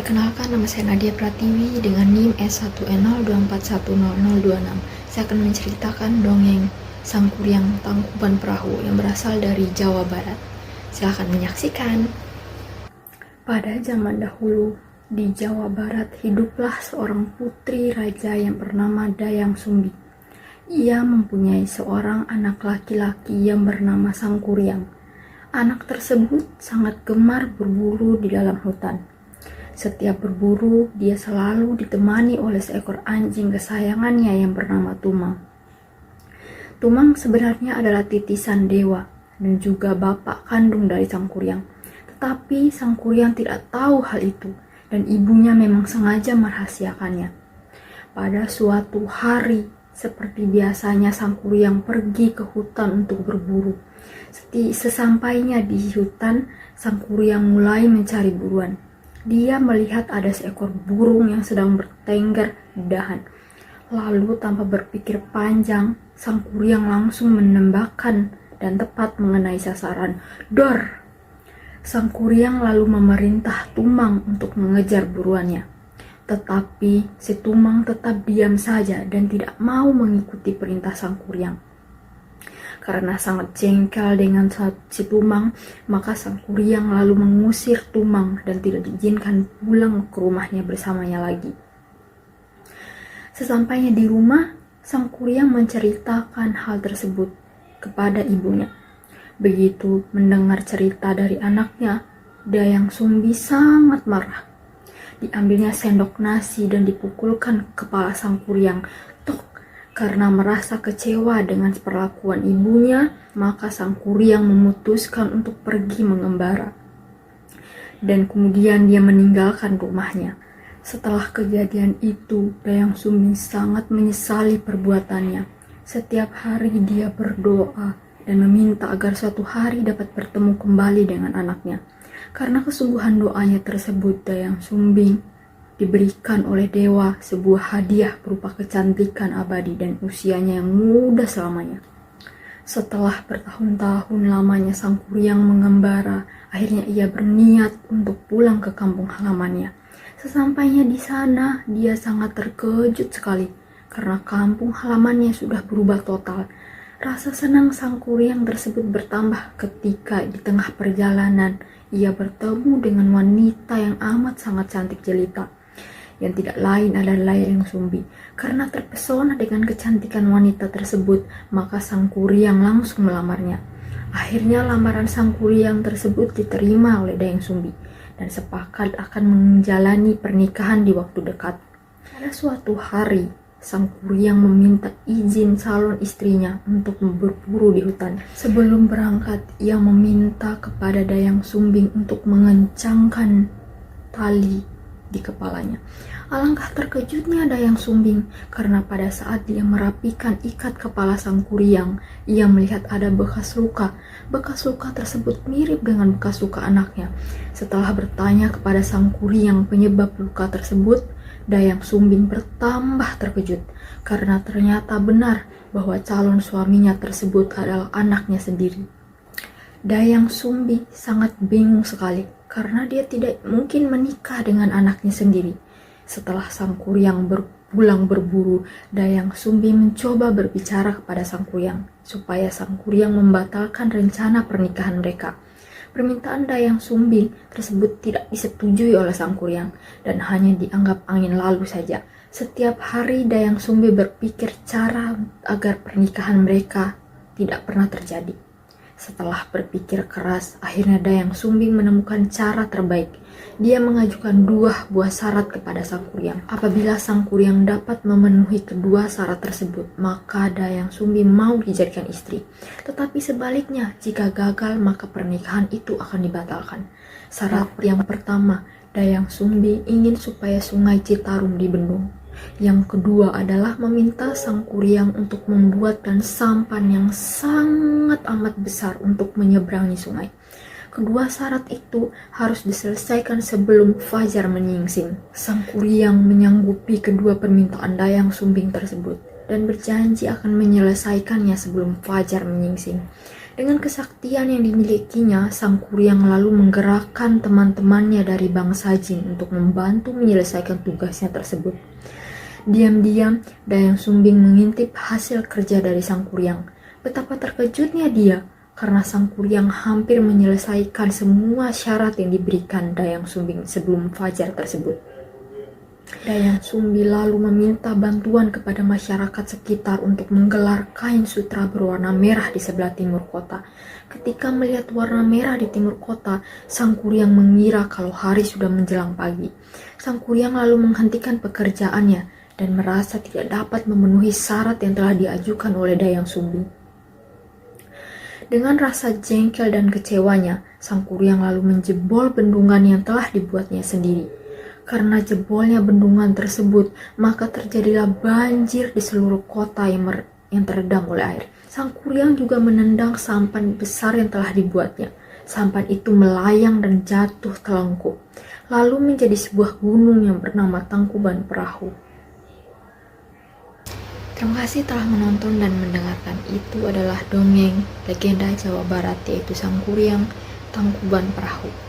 Perkenalkan, nama saya Nadia Pratiwi dengan NIM S1N02410026. Saya akan menceritakan dongeng Sang Kuryang Tangkuban Perahu yang berasal dari Jawa Barat. Silahkan menyaksikan. Pada zaman dahulu, di Jawa Barat hiduplah seorang putri raja yang bernama Dayang Sumbi. Ia mempunyai seorang anak laki-laki yang bernama Sang Kuryang. Anak tersebut sangat gemar berburu di dalam hutan. Setiap berburu, dia selalu ditemani oleh seekor anjing kesayangannya yang bernama Tumang. Tumang sebenarnya adalah titisan dewa dan juga bapak kandung dari Sang Kuryang. Tetapi Sang Kuryang tidak tahu hal itu dan ibunya memang sengaja merahasiakannya. Pada suatu hari, seperti biasanya Sang Kuryang pergi ke hutan untuk berburu. Sesampainya di hutan, Sang Kuryang mulai mencari buruan. Dia melihat ada seekor burung yang sedang bertengger di dahan. Lalu tanpa berpikir panjang, Sang Kuryang langsung menembakkan dan tepat mengenai sasaran. Dor! Sang Kuryang lalu memerintah Tumang untuk mengejar buruannya. Tetapi si Tumang tetap diam saja dan tidak mau mengikuti perintah Sang Kuryang. Karena sangat jengkel dengan si Tumang, maka Sang Kuryang lalu mengusir Tumang dan tidak diizinkan pulang ke rumahnya bersamanya lagi. Sesampainya di rumah, Sang Kuryang menceritakan hal tersebut kepada ibunya. Begitu mendengar cerita dari anaknya, Dayang Sumbi sangat marah. Diambilnya sendok nasi dan dipukulkan kepala Sang Kuryang. Karena merasa kecewa dengan perlakuan ibunya, maka Sang Kuryang memutuskan untuk pergi mengembara. Dan kemudian dia meninggalkan rumahnya. Setelah kejadian itu, Dayang Sumbi sangat menyesali perbuatannya. Setiap hari dia berdoa dan meminta agar suatu hari dapat bertemu kembali dengan anaknya. Karena kesungguhan doanya tersebut, Dayang Sumbi diberikan oleh dewa sebuah hadiah berupa kecantikan abadi dan usianya yang muda selamanya. Setelah bertahun-tahun lamanya Sang Kuryang mengembara, akhirnya ia berniat untuk pulang ke kampung halamannya. Sesampainya di sana, dia sangat terkejut sekali karena kampung halamannya sudah berubah total. Rasa senang Sang Kuryang tersebut bertambah ketika di tengah perjalanan ia bertemu dengan wanita yang amat sangat cantik jelita. Yang tidak lain adalah Dayang Sumbi. Karena terpesona dengan kecantikan wanita tersebut, maka Sang Kuryang langsung melamarnya. Akhirnya lamaran Sang Kuryang tersebut diterima oleh Dayang Sumbi dan sepakat akan menjalani pernikahan di waktu dekat. Pada suatu hari, Sang Kuryang meminta izin calon istrinya untuk berburu di hutan. Sebelum berangkat, ia meminta kepada Dayang Sumbi untuk mengencangkan tali di kepalanya. Alangkah terkejutnya Dayang Sumbi karena pada saat dia merapikan ikat kepala Sang Kuryang, ia melihat ada bekas luka. Bekas luka tersebut mirip dengan bekas luka anaknya. Setelah bertanya kepada Sang Kuryang penyebab luka tersebut, Dayang Sumbi bertambah terkejut karena ternyata benar bahwa calon suaminya tersebut adalah anaknya sendiri. Dayang Sumbi sangat bingung sekali karena dia tidak mungkin menikah dengan anaknya sendiri. Setelah Sang Kuryang pulang berburu, Dayang Sumbi mencoba berbicara kepada Sang Kuryang supaya Sang Kuryang membatalkan rencana pernikahan mereka. Permintaan Dayang Sumbi tersebut tidak disetujui oleh Sang Kuryang dan hanya dianggap angin lalu saja. Setiap hari Dayang Sumbi berpikir cara agar pernikahan mereka tidak pernah terjadi. Setelah berpikir keras, akhirnya Dayang Sumbi menemukan cara terbaik. Dia mengajukan 2 buah syarat kepada Sang Kuryang. Apabila Sang Kuryang dapat memenuhi kedua syarat tersebut, maka Dayang Sumbi mau dijadikan istri. Tetapi sebaliknya, jika gagal, maka pernikahan itu akan dibatalkan. Syarat yang pertama, Dayang Sumbi ingin supaya sungai Citarum dibendung. Yang kedua adalah meminta Sang Kuryang untuk membuatkan sampan yang sangat amat besar untuk menyeberangi sungai. Kedua syarat itu harus diselesaikan sebelum fajar menyingsing. Sang Kuryang menyanggupi kedua permintaan Dayang Sumbi tersebut dan berjanji akan menyelesaikannya sebelum fajar menyingsing. Dengan kesaktian yang dimilikinya, Sang Kuryang lalu menggerakkan teman-temannya dari bangsa jin untuk membantu menyelesaikan tugasnya tersebut. Diam-diam, Dayang Sumbing mengintip hasil kerja dari Sang Kuryang. Betapa terkejutnya dia, karena Sang Kuryang hampir menyelesaikan semua syarat yang diberikan Dayang Sumbing sebelum fajar tersebut. Dayang Sumbi lalu meminta bantuan kepada masyarakat sekitar untuk menggelar kain sutra berwarna merah di sebelah timur kota. Ketika melihat warna merah di timur kota, Sang Kuryang mengira kalau hari sudah menjelang pagi. Sang Kuryang lalu menghentikan pekerjaannya dan merasa tidak dapat memenuhi syarat yang telah diajukan oleh Dayang Sumbi. Dengan rasa jengkel dan kecewanya, Sang Kuryang lalu menjebol bendungan yang telah dibuatnya sendiri. Karena jebolnya bendungan tersebut, maka terjadilah banjir di seluruh kota yang terendam oleh air. Sang Kuryang juga menendang sampan besar yang telah dibuatnya. Sampan itu melayang dan jatuh telengkup, lalu menjadi sebuah gunung yang bernama Tangkuban Perahu. Terima kasih telah menonton dan mendengarkan. Itu adalah dongeng legenda Jawa Barat, yaitu Sang Kuryang Tangkuban Perahu.